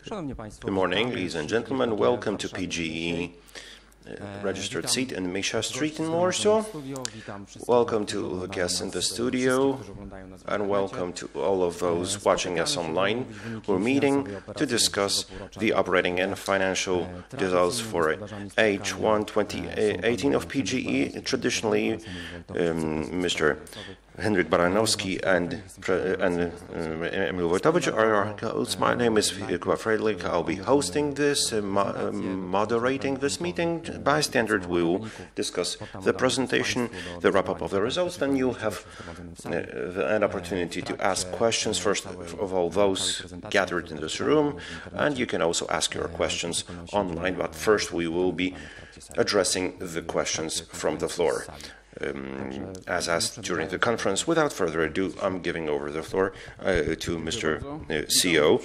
Good morning, ladies and gentlemen. Welcome to PGE registered seat in Misha Street in Warsaw. Welcome to the guests in the studio and welcome to all of those watching us online. We're meeting to discuss the operating and financial results for H1 2018 of PGE. Traditionally, Mr. Henryk Baranowski and Emil Wojtowicz are our hosts. My name is Jakub Fredlik. I'll be hosting this, moderating this meeting. By standard, we will discuss the presentation, the wrap-up of the results. Then you'll have an opportunity to ask questions, first of all, those gathered in this room, and you can also ask your questions online. But first, we will be addressing the questions from the floor. As asked during the conference, without further ado, I'm giving over the floor to Mr. CEO.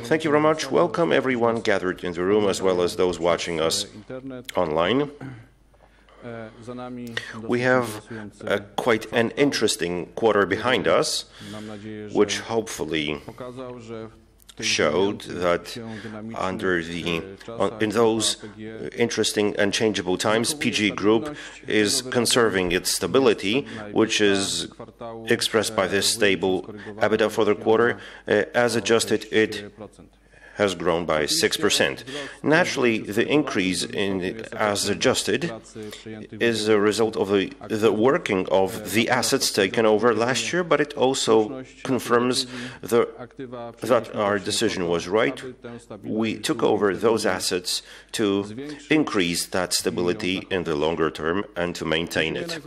Thank you very much. Welcome everyone gathered in the room, as well as those watching us online. We have quite an interesting quarter behind us, which hopefully showed that in those interesting and changeable times, PGE Group is conserving its stability, which is expressed by this stable EBITDA for the quarter. As adjusted, it has grown by 6%. Naturally, the increase in as adjusted is a result of the working of the assets taken over last year, but it also confirms that our decision was right. We took over those assets to increase that stability in the longer term and to maintain it.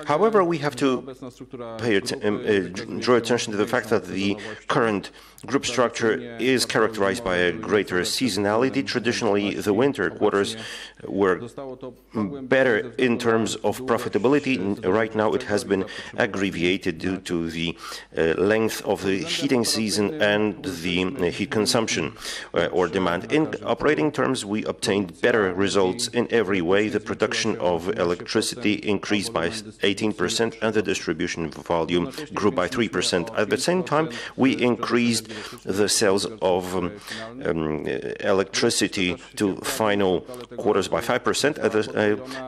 However, we have to draw attention to the fact that the current group structure is characterized by a greater seasonality. Traditionally, the winter quarters were better in terms of profitability. Right now, it has been aggravated due to the length of the heating season and the heat consumption or demand. In operating terms, we obtained better results in every way. The production of electricity increased by 18% and the distribution volume grew by 3%. At the same time, we increased the sales of electricity to final quarters by 5%,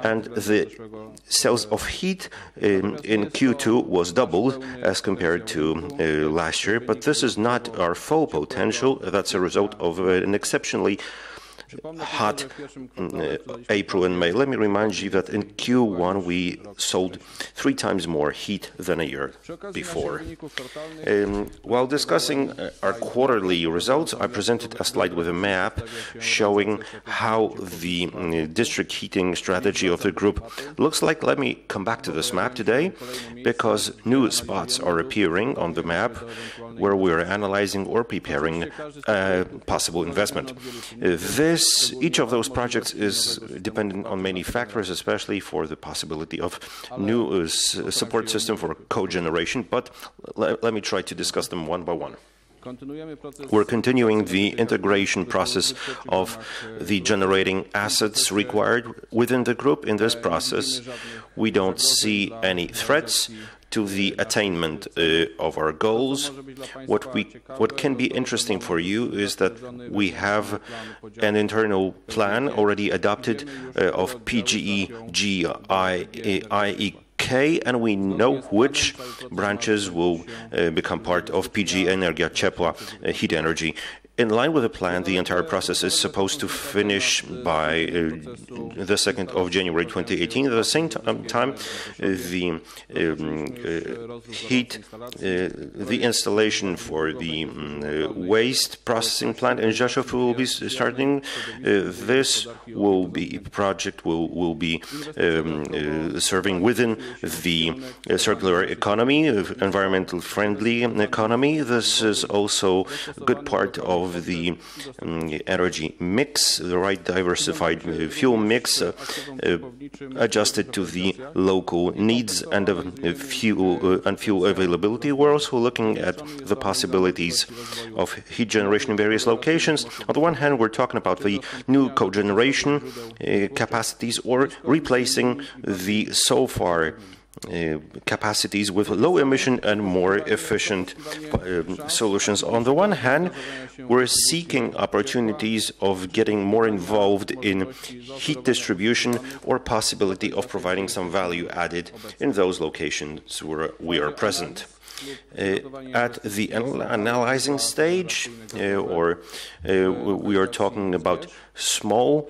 and the sales of heat in Q2 was doubled as compared to last year. But this is not our full potential. That's a result of an exceptionally hot April and May. Let me remind you that in Q1 we sold 3 times more heat than a year before. While discussing our quarterly results, I presented a slide with a map showing how the district heating strategy of the group looks like. Let me come back to this map today because new spots are appearing on the map where we are analyzing or preparing a possible investment. Each of those projects is dependent on many factors, especially for the possibility of new support system for cogeneration, but let me try to discuss them one by one. We're continuing the integration process of the generating assets required within the group. In this process, we don't see any threats to the attainment of our goals. What can be interesting for you is that we have an internal plan already adopted of PGE GIEK, and we know which branches will become part of PGE Energia Ciepła, heat energy. In line with the plan, the entire process is supposed to finish by the 2nd of January 2018. At the same time, the the installation for the waste processing plant in Rzeszów will be starting. This project will be serving within the circular economy, environmental friendly economy. This is also a good part of the energy mix, the right diversified fuel mix adjusted to the local needs and fuel availability. We're also looking at the possibilities of heat generation in various locations. On the one hand, we're talking about the new cogeneration capacities or replacing the so far capacities with low emission and more efficient solutions. On the one hand, we're seeking opportunities of getting more involved in heat distribution or possibility of providing some value added in those locations where we are present. At the analyzing stage, we are talking about small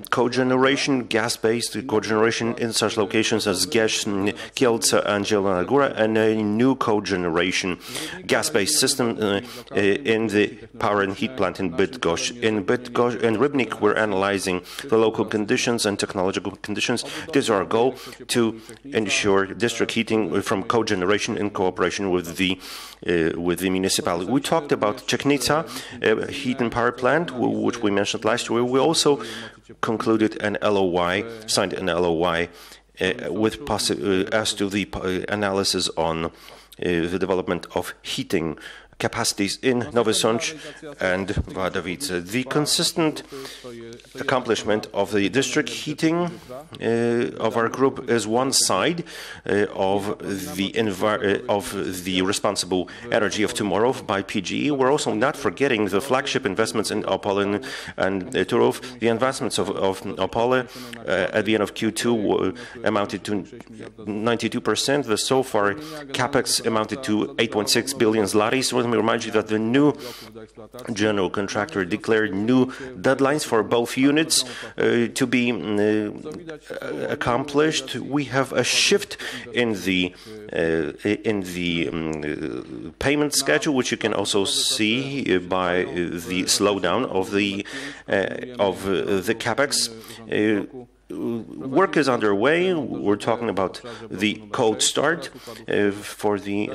cogeneration, gas-based cogeneration in such locations as Gierz, Kielce and Zielona Góra, and a new cogeneration gas-based system in the power and heat plant in Bydgoszcz. In Rybnik, we're analyzing the local conditions and technological conditions. It is our goal to ensure district heating from cogeneration in cooperation with the municipality. We talked about Czechnica heat and power plant, which we mentioned last year. We also concluded an LOI, signed an LOI as to the analysis on the development of heating capacities in Nowy Sącz and Wadowice. The consistent accomplishment of the district heating of our group is one side of the responsible energy of tomorrow by PGE. We're also not forgetting the flagship investments in Opole and Turów. The investments of Opole at the end of Q2 amounted to 92%. The so far capex amounted to 8.6 billion zlotys. Let me remind you that the new general contractor declared new deadlines for both units to be accomplished. We have a shift in the payment schedule, which you can also see by the slowdown of the capex. Work is underway. We're talking about the cold start for the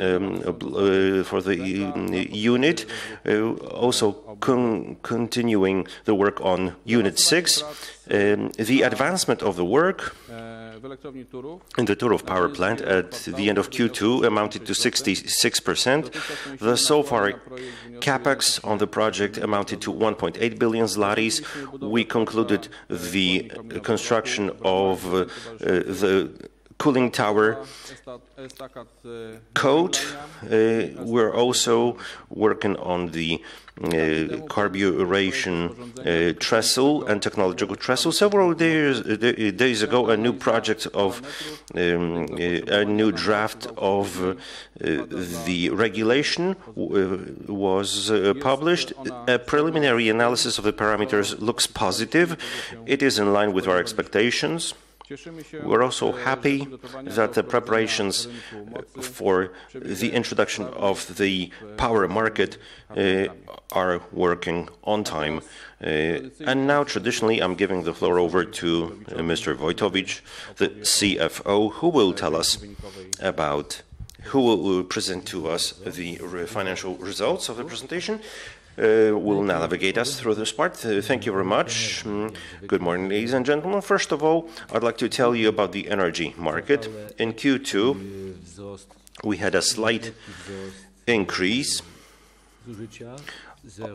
unit. Also continuing the work on Unit 6. The advancement of the work in the Turów power plant at the end of Q2 amounted to 66%. The so far capex on the project amounted to 1.8 billion zlotys. We concluded the construction of the cooling tower code. We're also working on the carburation trestle and technological trestle. Several days ago, a new project of a new draft of the regulation was published. A preliminary analysis of the parameters looks positive. It is in line with our expectations. We're also happy that the preparations for the introduction of the power market are working on time. And now, traditionally, I'm giving the floor over to Mr. Wojtowicz, the CFO, who will present to us the financial results of the presentation. Will now navigate us through this part. Thank you very much. Good morning, ladies and gentlemen. First of all, I'd like to tell you about the energy market. In Q2, we had a slight increase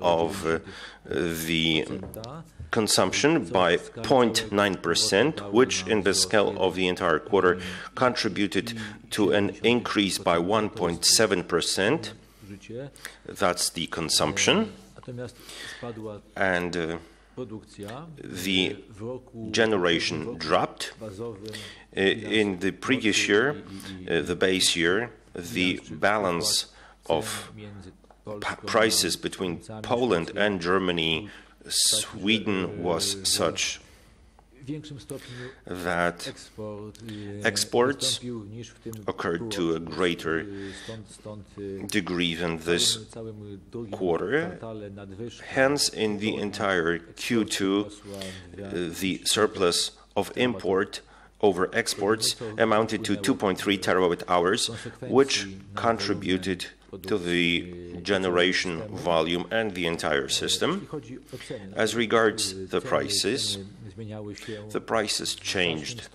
of the consumption by 0.9%, which in the scale of the entire quarter contributed to an increase by 1.7%. That's the consumption, and the generation dropped. In the previous year, the base year, the balance of prices between Poland and Germany, Sweden was such that exports occurred to a greater degree than this quarter. Hence, in the entire Q2, the surplus of import over exports amounted to 2.3 terawatt-hours, which contributed to the generation volume and the entire system. As regards the prices changed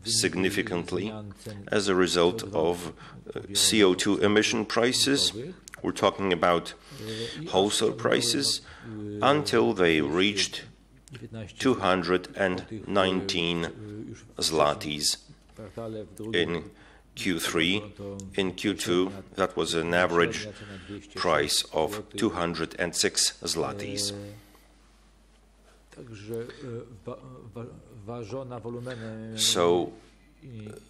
significantly as a result of CO2 emission prices. We're talking about wholesale prices until they reached 219 zlotys in Q3. In Q2, that was an average price of 206 zlotys. So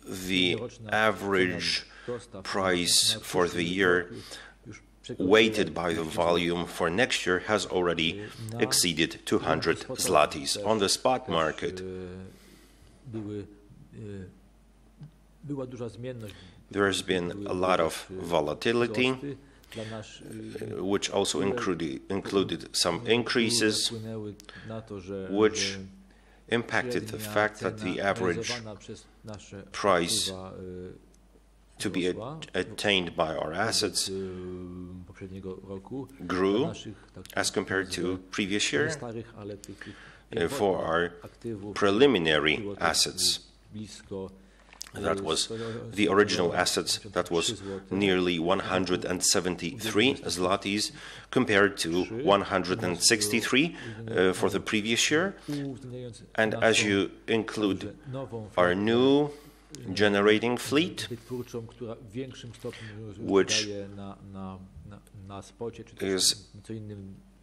the average price for the year, weighted by the volume for next year, has already exceeded 200 zlotys. On the spot market, there has been a lot of volatility, which also included some increases, which impacted the fact that the average price to be attained by our assets grew as compared to previous year for our preliminary assets. That was the original assets, that was nearly 173 zlotys compared to 163 for the previous year. And as you include our new generating fleet, which is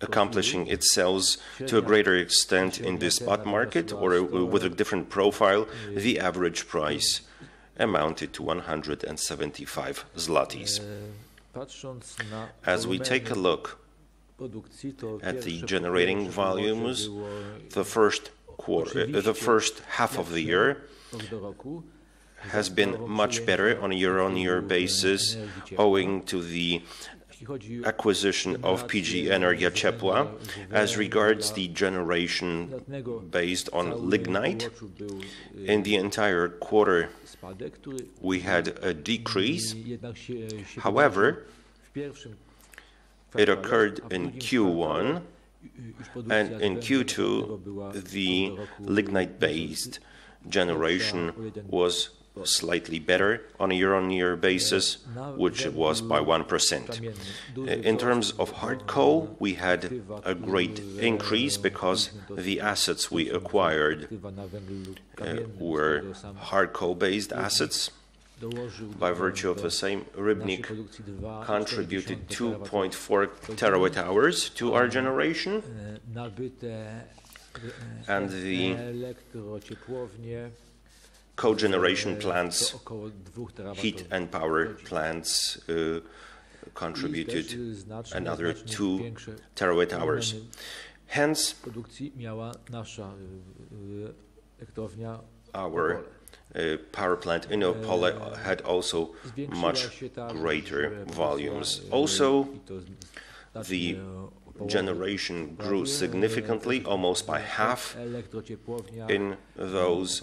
accomplishing its sales to a greater extent in the spot market or with a different profile, the average price amounted to 175 zlotys. As we take a look at the generating volumes, the first half of the year has been much better on a year-on-year basis, owing to the acquisition of PGE H1. As regards the generation based on lignite, in the entire quarter we had a decrease. However, it occurred in Q1, and in Q2 the lignite-based generation was slightly better on a year-on-year basis, which it was by 1%. In terms of hard coal, we had a great increase because the assets we acquired were hard coal-based assets. By virtue of the same, Rybnik contributed 2.4 terawatt-hours to our generation, and the cogeneration plants, heat and power plants, contributed another 2 terawatt-hours. Hence, our power plant in Opole had also much greater volumes. Also, the generation grew significantly, almost by half, in those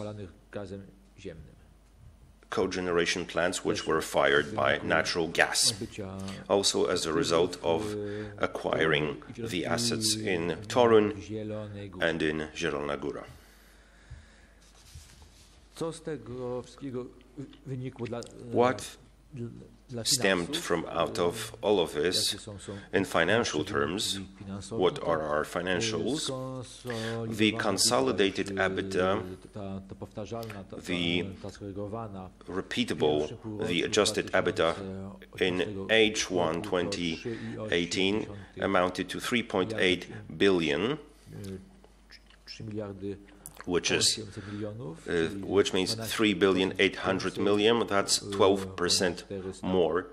cogeneration plants which were fired by natural gas, also as a result of acquiring the assets in Toruń and in Zielona Góra. What stemmed from out of all of this in financial terms? What are our financials? The consolidated EBITDA, the repeatable, the adjusted EBITDA in H1 2018 amounted to 3.8 billion, which means 3,800,000,000. That's 12% more,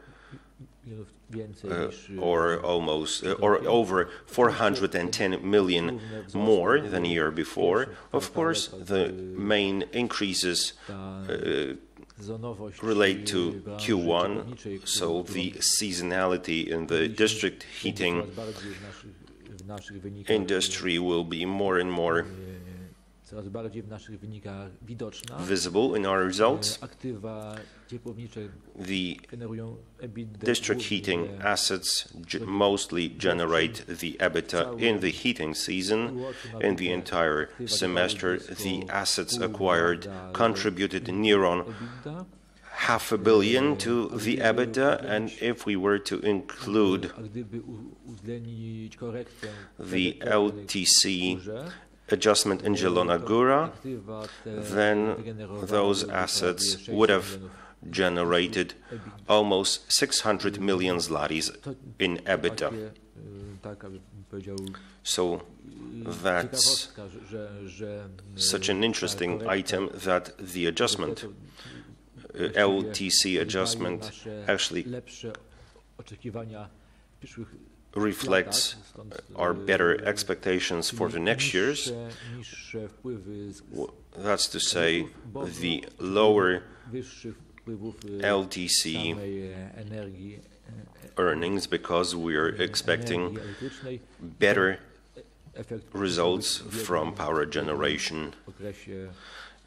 or over 410 million more than a year before. Of course, the main increases relate to Q1, so the seasonality in the district heating industry will be more and more visible in our results. The district heating assets mostly generate the EBITDA in the heating season. In the entire semester, the assets acquired contributed near on 500 million to the EBITDA, and if we were to include the LTC adjustment in Zielona Góra, then those assets would have generated almost 600 million zlotys in EBITDA. So that's such an interesting item that the adjustment, LTC adjustment, actually reflects our better expectations for the next years. That's to say, the lower LTC earnings, because we are expecting better results from power generation,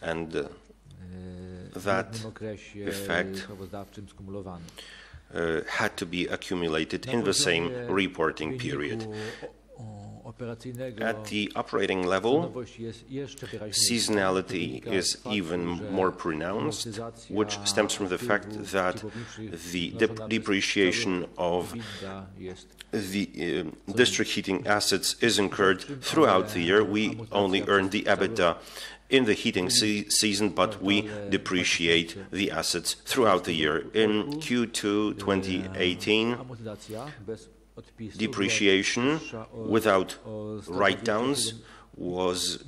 and that effect had to be accumulated in the same reporting period. At the operating level, seasonality is even more pronounced, which stems from the fact that the depreciation of the district heating assets is incurred throughout the year. We only earn the EBITDA in the heating season, but we depreciate the assets throughout the year. In Q2 2018, depreciation without write-downs was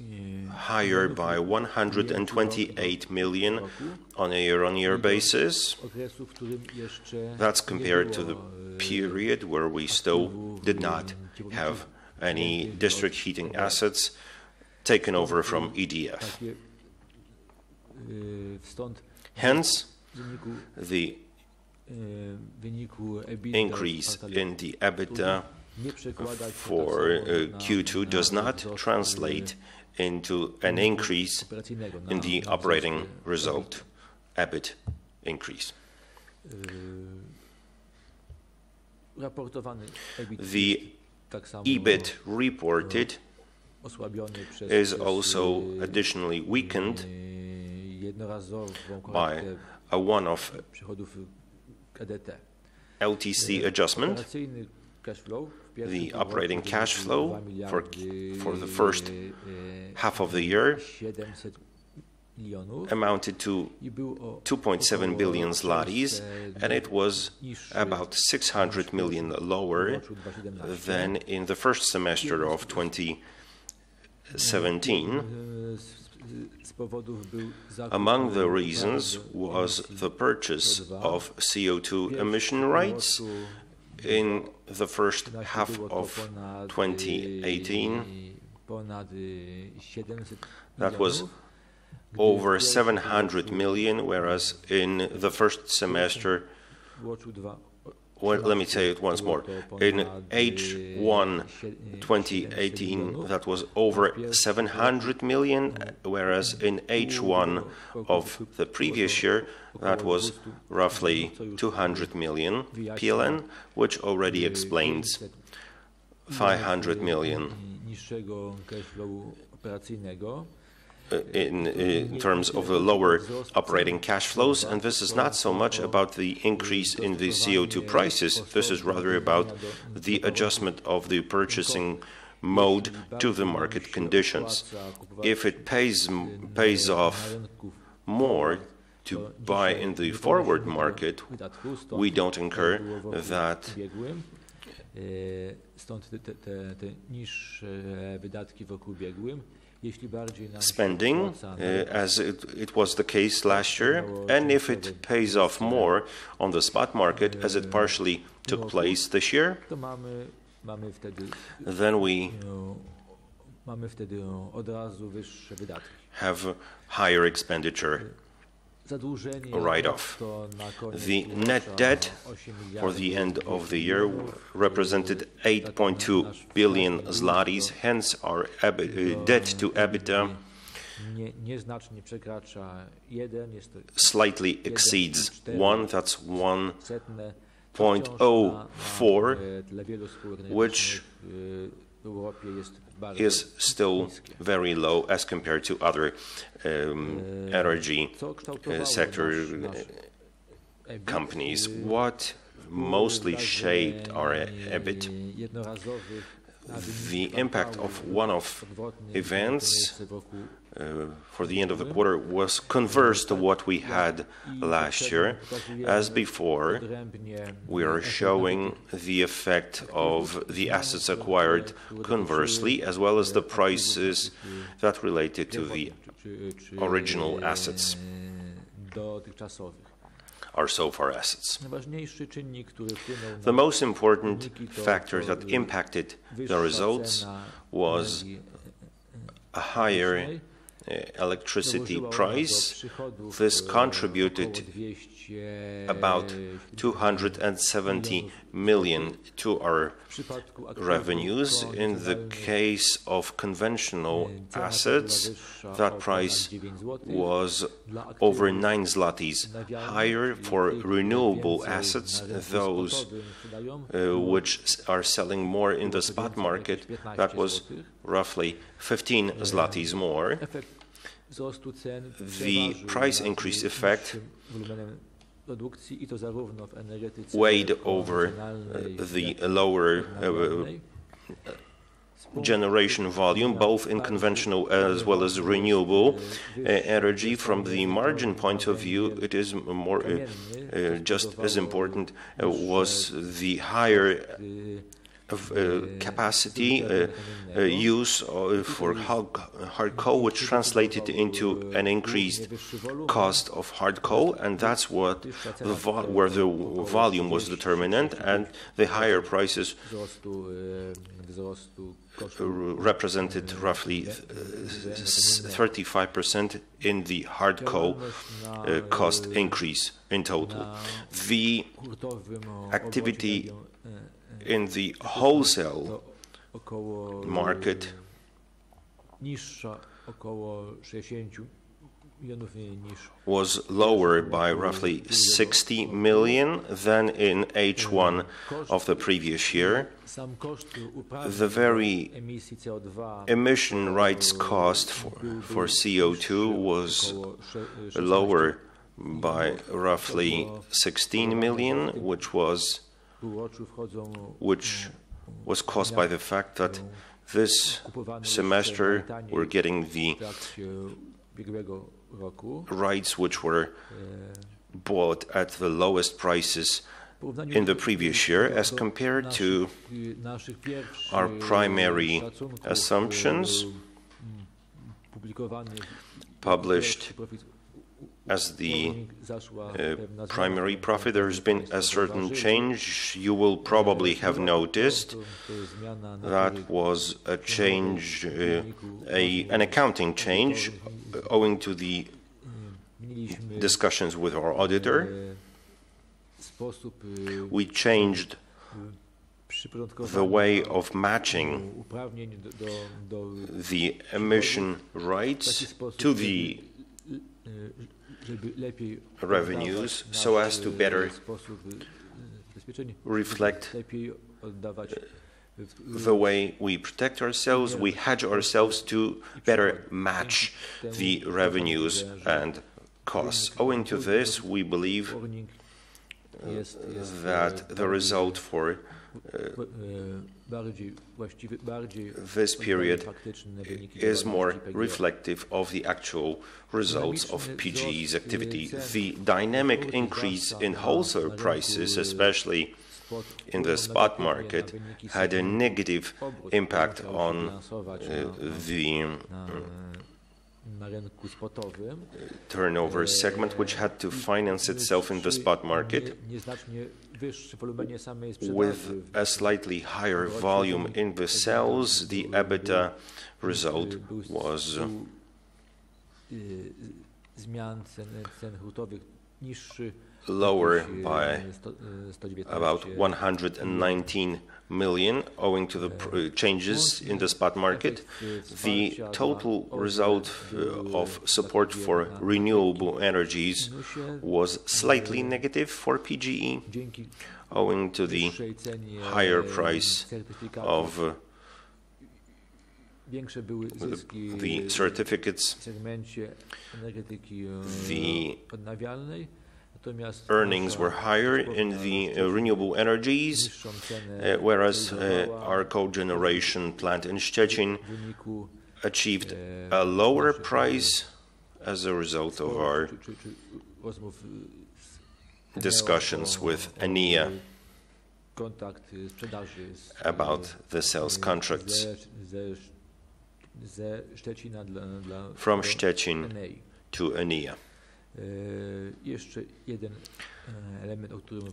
higher by 128 million on a year-on-year basis. That's compared to the period where we still did not have any district heating assets taken over from EDF. Hence, the increase in the EBITDA for Q2 does not translate into an increase in the operating result, EBIT increase. The EBIT reported is also additionally weakened by a one-off LTC adjustment. The operating cash flow for the first half of the year amounted to 2.7 billion zlotys, and it was about 600 million lower than in the first semester of 2017. Among the reasons was the purchase of CO2 emission rights in the first half of 2018. That was over 700 million, whereas in the first semester, well, let me say it once more. In H1 2018, that was over 700 million, whereas in H1 of the previous year, that was roughly 200 million PLN, which already explains 500 million in terms of the lower operating cash flows, and this is not so much about the increase in the CO2 prices. This is rather about the adjustment of the purchasing mode to the market conditions. If it pays off more to buy in the forward market, we don't incur that spending, as it was the case last year, and if it pays off more on the spot market, as it partially took place this year, then we have higher expenditure write-off. The net debt for the end of the year represented 8.2 billion zlotys, hence our debt to EBITDA slightly exceeds 1, that's 1.04, which is still very low as compared to other energy sector companies. What mostly shaped our EBIT? the impact of one-off events for the end of the quarter was converse to what we had last year. As before, we are showing the effect of the assets acquired conversely, as well as the prices that related to the original assets, our so far assets. The most important factor that impacted the results was a higher electricity price. This contributed about 270 million to our revenues. In the case of conventional assets, that price was over 9 zlotys higher. For renewable assets, those which are selling more in the spot market, that was roughly 15 zlotys more. The price increase effect weighed over the lower generation volume, both in conventional as well as renewable energy. From the margin point of view, it is more just as important was the higher capacity use for hard coal, which translated into an increased cost of hard coal, and that's what where the volume was determinant, and the higher prices represented roughly 35% in the hard coal cost increase in total. The activity in the wholesale market was lower by roughly 60 million than in H1 of the previous year. The very emission rights cost for CO2 was lower by roughly 16 million, which was caused by the fact that this semester we're getting the rights which were bought at the lowest prices in the previous year, as compared to our primary assumptions published as the primary profit. There has been a certain change. You will probably have noticed that was a change, an accounting change, owing to the discussions with our auditor. We changed the way of matching the emission rights to the revenues, so as to better reflect the way we protect ourselves. We hedge ourselves to better match the revenues and costs. Owing to this, we believe that the result for this period is more reflective of the actual results of PGE's activity. The dynamic increase in wholesale prices, especially in the spot market, had a negative impact on the turnover segment, which had to finance itself in the spot market. With a slightly higher volume in the sales, the EBITDA result was lower by about 119 million, owing to the changes in the spot market. The total result of support for renewable energies was slightly negative for PGE, owing to the higher price of the certificates. The earnings were higher in the renewable energies, whereas our cogeneration plant in Szczecin achieved a lower price as a result of our discussions with ENEA about the sales contracts from Szczecin to ENEA.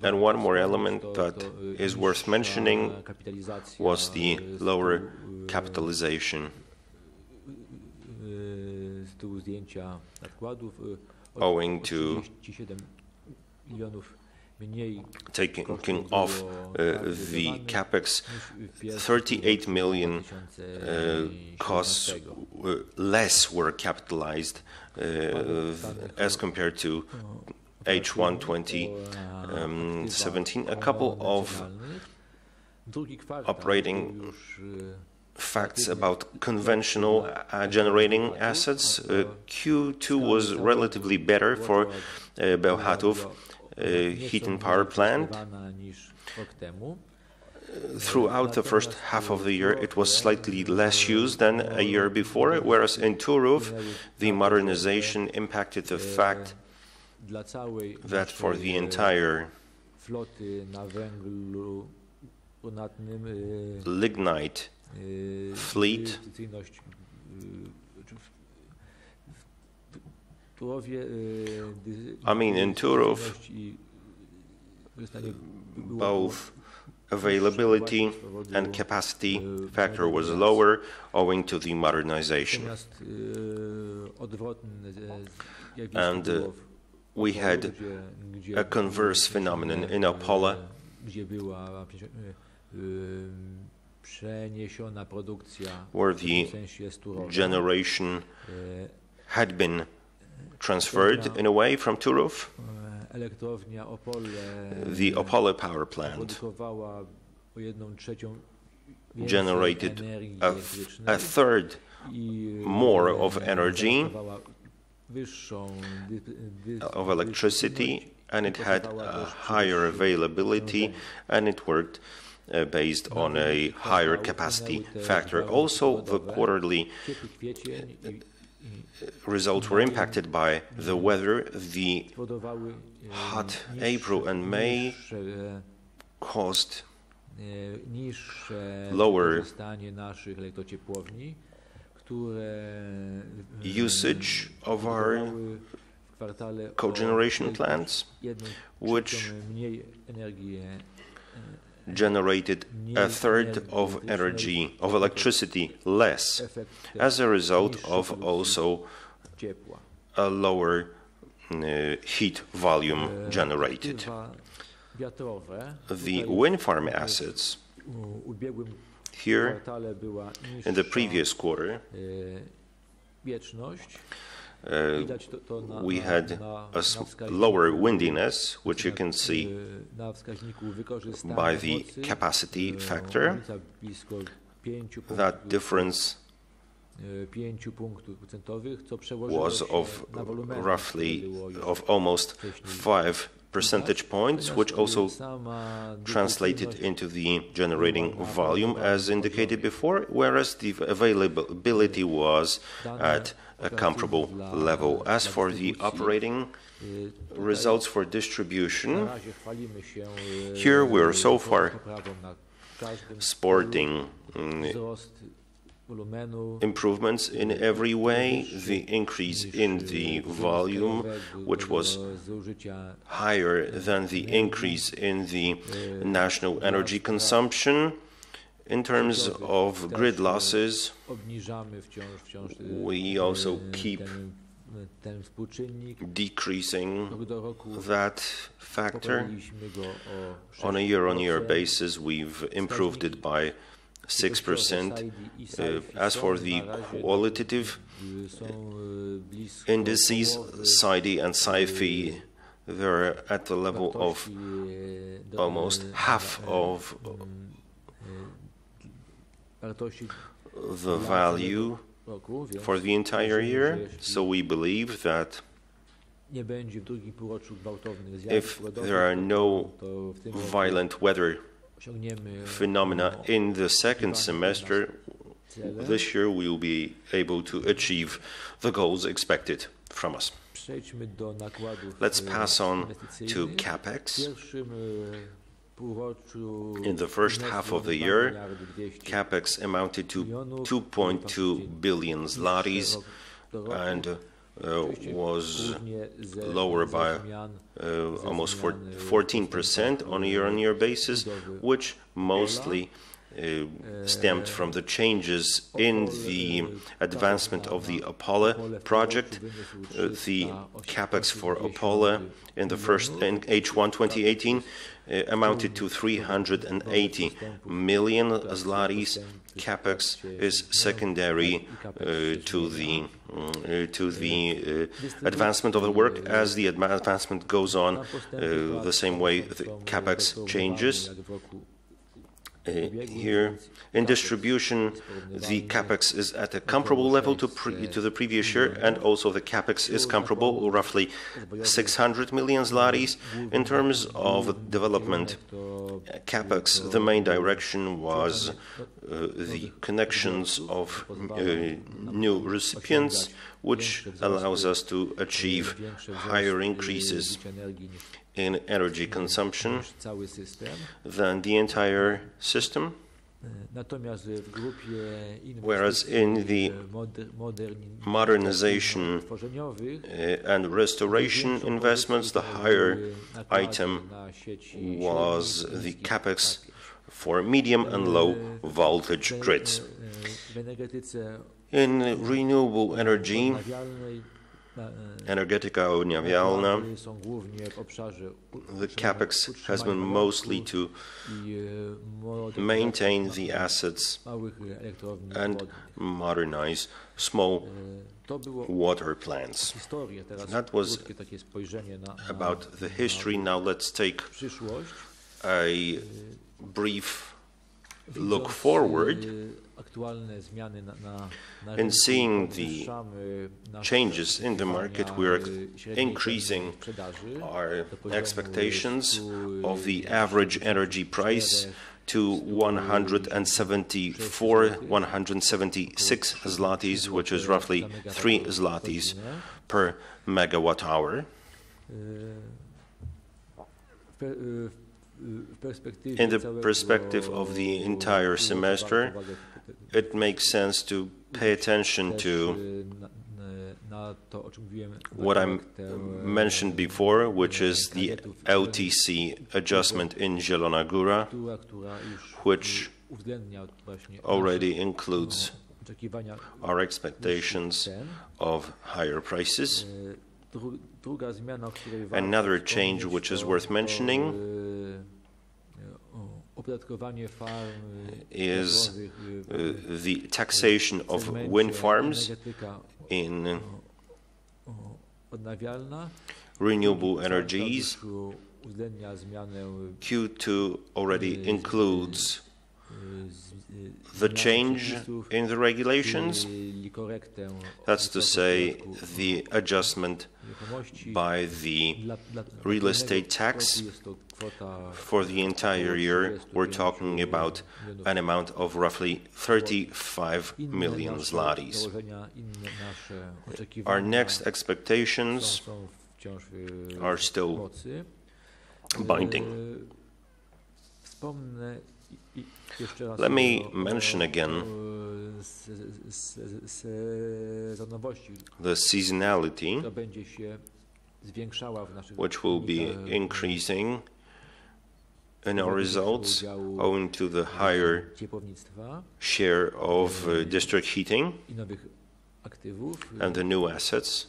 And one more element that is worth mentioning was the lower capitalization, owing to taking off the capex. 38 million costs less were capitalized as compared to H1 2017. A couple of operating facts about conventional generating assets. Q2 was relatively better for Bełchatów heat and power plant. Throughout the first half of the year, it was slightly less used than a year before, whereas in Turów, the modernization impacted the fact that for the entire lignite fleet, in Turów, both availability and capacity factor was lower owing to the modernization. And we had a converse phenomenon in Opole, where the generation had been transferred in a way from Turów. The Opole power plant generated a third more of energy, of electricity, and it had a higher availability, and it worked based on a higher capacity factor. Also, the quarterly results were impacted by the weather. The hot April and May caused lower usage of our cogeneration plants, which generated a third of energy, of electricity less, as a result of also a lower heat volume generated. The wind farm assets here in the previous quarter, we had a lower windiness, which you can see by the capacity factor. That difference was of almost 5 percentage points, which also translated into the generating volume as indicated before, whereas the availability was at a comparable level. As for the operating results for distribution, here we're so far sporting improvements in every way. The increase in the volume, which was higher than the increase in the national energy consumption. In terms of grid losses, we also keep decreasing that factor. On a year-on-year basis, we've improved it by 6%. As for the qualitative indices, SAIDI and SAIFI, they're at the level of almost half of the value for the entire year. So we believe that If there are no violent weather phenomena in the second semester, this year we will be able to achieve the goals expected from us. Let's pass on to CapEx. In the first half of the year, CapEx amounted to 2.2 billion zlotys and was lower by almost 14% on a year-on-year basis, which mostly stemmed from the changes in the advancement of the Opole project. The capex for Opole in H1 2018 amounted to 380 million zlotys. Capex is secondary to the advancement of the work. As the advancement goes on, the same way the capex changes. Here in distribution, the capex is at a comparable level to the previous year, and also the capex is comparable, roughly 600 million zlotys. In terms of development capex, the main direction was the connections of new recipients, which allows us to achieve higher increases in energy consumption than the entire system, whereas in the modernization and restoration investments, the higher item was the capex for medium and low voltage grids. In renewable energy, Energetyka odnawialna, the capex has been mostly to maintain the assets and modernize small water plants. That was about the history. Now let's take a brief look forward. In seeing the changes in the market, we are increasing our expectations of the average energy price to 176 zlotys, which is roughly 3 zlotys per megawatt hour. In the perspective of the entire semester, it makes sense to pay attention to what I mentioned before, which is the LTC adjustment in Zielona Góra, which already includes our expectations of higher prices. Another change which is worth mentioning is the taxation of wind farms in renewable energies. Q2 already includes the change in the regulations, that's to say the adjustment by the real estate tax. For the entire year, we're talking about an amount of roughly 35 million zlotys. Our next expectations are still binding. Let me mention again the seasonality, which will be increasing in our results owing to the higher share of district heating and the new assets.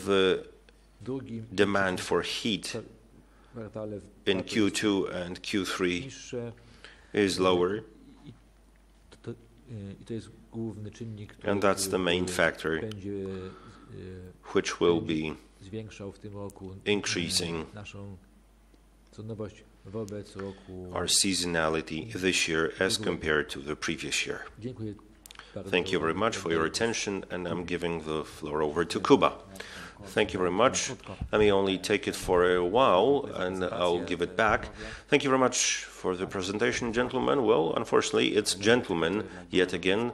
The demand for heat in Q2 and Q3 is lower, and that's the main factor which will be increasing our seasonality this year as compared to the previous year. Thank you very much for your attention, and I'm giving the floor over to Kuba. Thank you very much. Let me only take it for a while, and I'll give it back. Thank you very much for the presentation, gentlemen. Well, unfortunately, it's gentlemen yet again.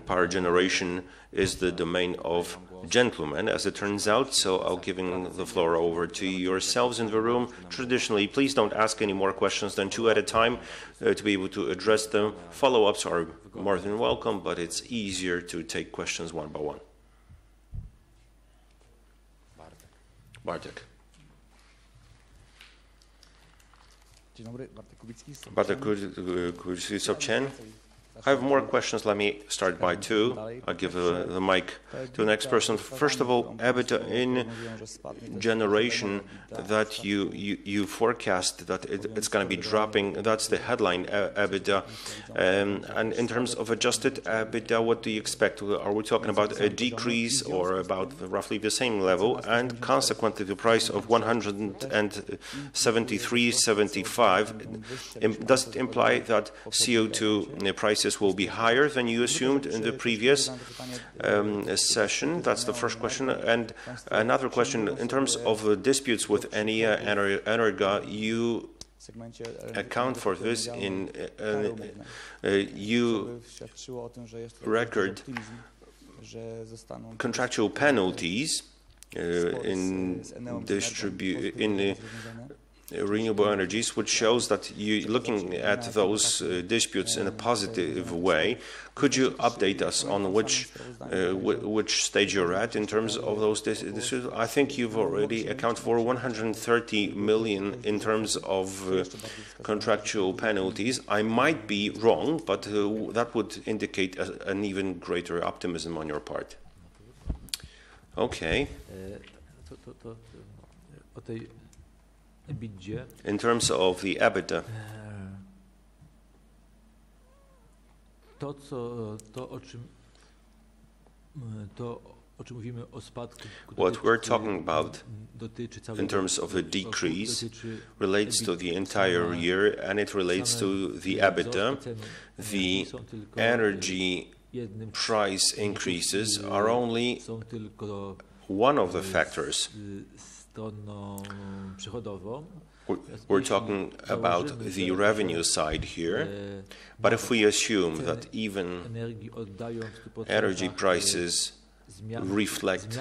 Power generation is the domain of gentlemen, as it turns out, so I'll giving the floor over to yourselves in the room. Traditionally, please don't ask any more questions than 2 at a time to be able to address them. Follow-ups are more than welcome, but it's easier to take questions one by one. Bartek. Bartek Kubicki, SocGen. I have more questions. Let me start by 2. I'll give the mic to the next person. First of all, EBITDA in generation that you forecast that it's going to be dropping. That's the headline EBITDA. And in terms of adjusted EBITDA, what do you expect? Are we talking about a decrease or about roughly the same level? And consequently, the price of 173.75, does it imply that CO2 prices will be higher than you assumed in the previous session? That's the first question. And another question, in terms of disputes with Enea and Energa, you account for this in you record contractual penalties in renewable energies, which shows that you're looking at those disputes in a positive way. Could you update us on which stage you're at in terms of those disputes? I think you've already accounted for 130 million in terms of contractual penalties. I might be wrong, but that would indicate an even greater optimism on your part. Okay. In terms of the EBITDA, what we're talking about in terms of a decrease relates to the entire year, and it relates to the EBITDA. The energy price increases are only one of the factors. We're talking about the revenue side here, but if we assume that even energy prices reflect,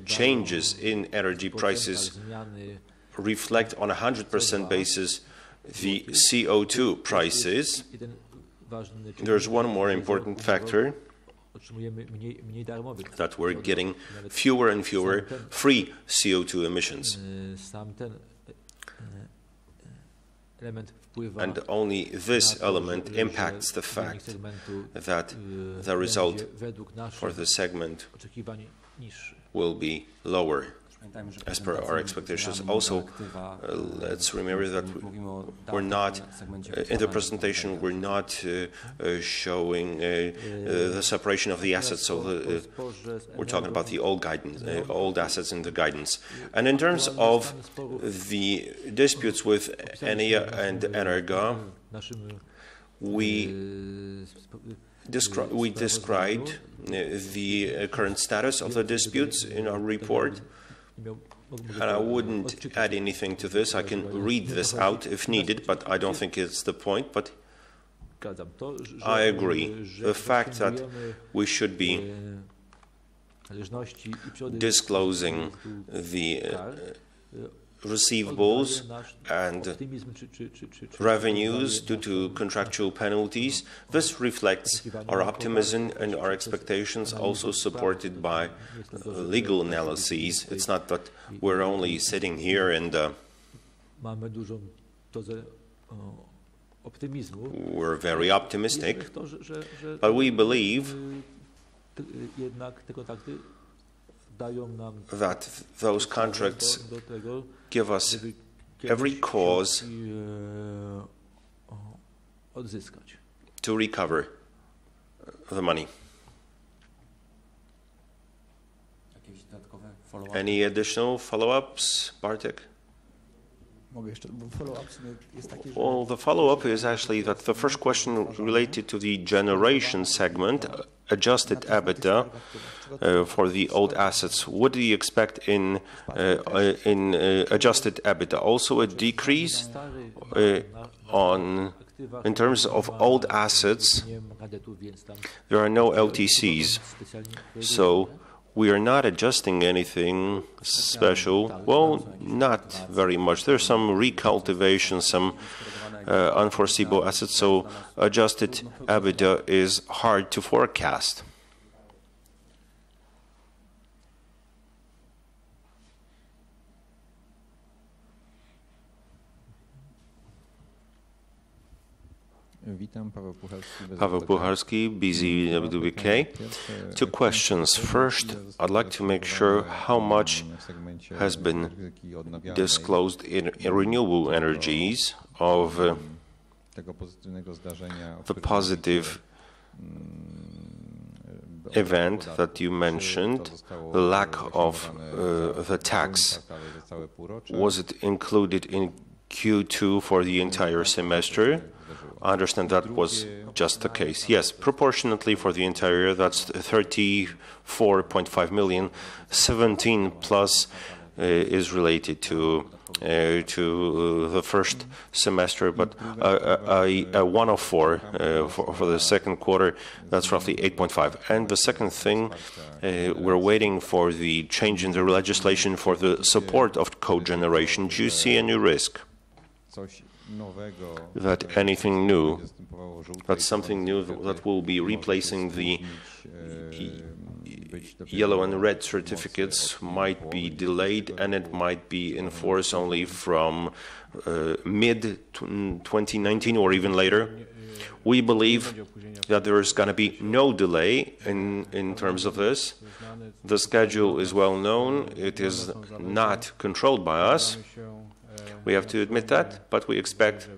changes in energy prices reflect on a 100% basis the CO2 prices, there's one more important factor, that we're getting fewer and fewer free CO2 emissions. And only this element impacts the fact that the result for the segment will be lower as per our expectations. Also, let's remember that we're not, in the presentation, we're not showing the separation of the assets, so we're talking about the old guidance, old assets in the guidance. And in terms of the disputes with Enea and Energa, we described the current status of the disputes in our report. And I wouldn't add anything to this. I can read this out if needed, but I don't think it's the point. But I agree. The fact that we should be disclosing the receivables and revenues due to contractual penalties, this reflects our optimism and our expectations, also supported by legal analyses. It's not that we're only sitting here and we're very optimistic, but we believe that those contracts give us every cause to recover the money. Any additional follow-ups, Bartek? Well, the follow-up is actually that the first question related to the generation segment, adjusted EBITDA for the old assets. What do you expect in adjusted EBITDA? Also a decrease in terms of old assets. There are no LTCs, so we are not adjusting anything special. Well, not very much. There's some recultivation, some unforeseeable assets, so adjusted EBITDA is hard to forecast. Paweł Puchalski, BZWK. Two questions. First, I'd like to make sure how much has been disclosed in renewable energies of the positive event that you mentioned, the lack of the tax. Was it included in Q2 for the entire semester? I understand that was just the case. Yes, proportionately for the entire year, that's 34.5 million. 17 plus is related to the first semester, but a 104 for the second quarter, that's roughly 8.5. And the second thing, we're waiting for the change in the legislation for the support of cogeneration. Do you see any risk that anything new, that something new that will be replacing the yellow and red certificates might be delayed and it might be in force only from mid-2019 or even later? We believe that there is going to be no delay in terms of this. The schedule is well known. It is not controlled by us. We have to admit that, but we expect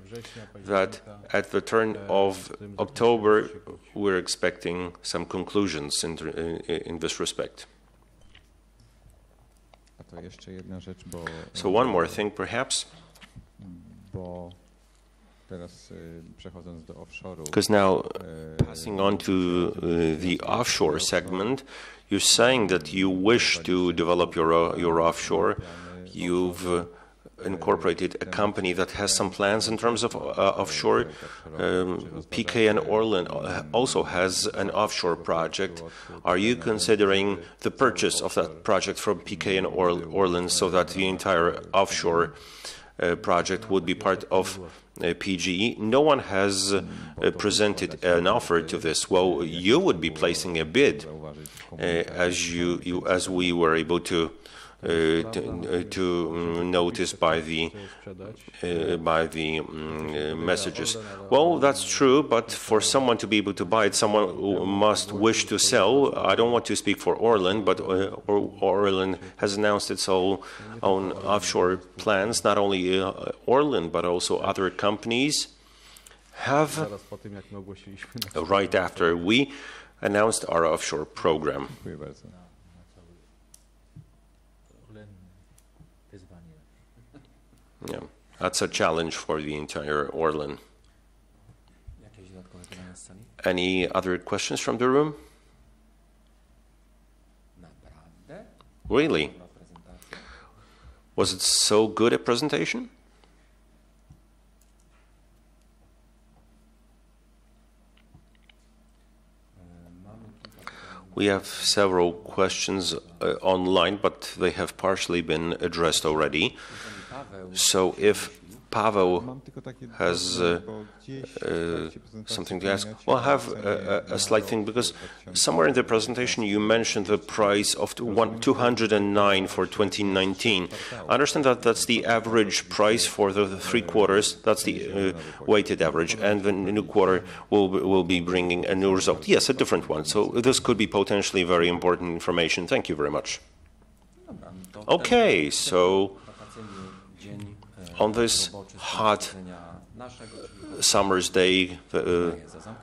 that at the turn of October, we're expecting some conclusions in this respect. So one more thing, perhaps, because now, passing on to the offshore segment, you're saying that you wish to develop your offshore. You've incorporated a company that has some plans in terms of offshore. PKN Orlen also has an offshore project. Are you considering the purchase of that project from PKN Orlen so that the entire offshore project would be part of PGE? No one has presented an offer to this. Well, you would be placing a bid, as we were able to notice by the messages. Well, that's true, but for someone to be able to buy it, someone must wish to sell. I don't want to speak for Orlen, but Orlen has announced its own offshore plans. Not only Orlen, but also other companies have, right after we announced our offshore program. Yeah, that's a challenge for the entire Orlen. Any other questions from the room? Really? Was it so good a presentation? We have several questions online, but they have partially been addressed already. So if Paweł has something to ask, well, I have a slight thing, because somewhere in the presentation you mentioned the price of 209 for 2019. I understand that that's the average price for the 3 quarters. That's the weighted average, and the new quarter will be bringing a new result. Yes, a different one. So this could be potentially very important information. Thank you very much. Okay, so on this hot summer's day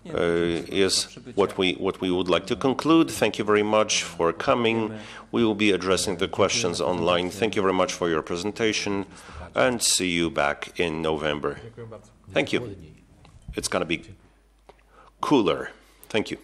is what we would like to conclude. Thank you very much for coming. We will be addressing the questions online. Thank you very much for your presentation, and see you back in November. Thank you. It's going to be cooler. Thank you.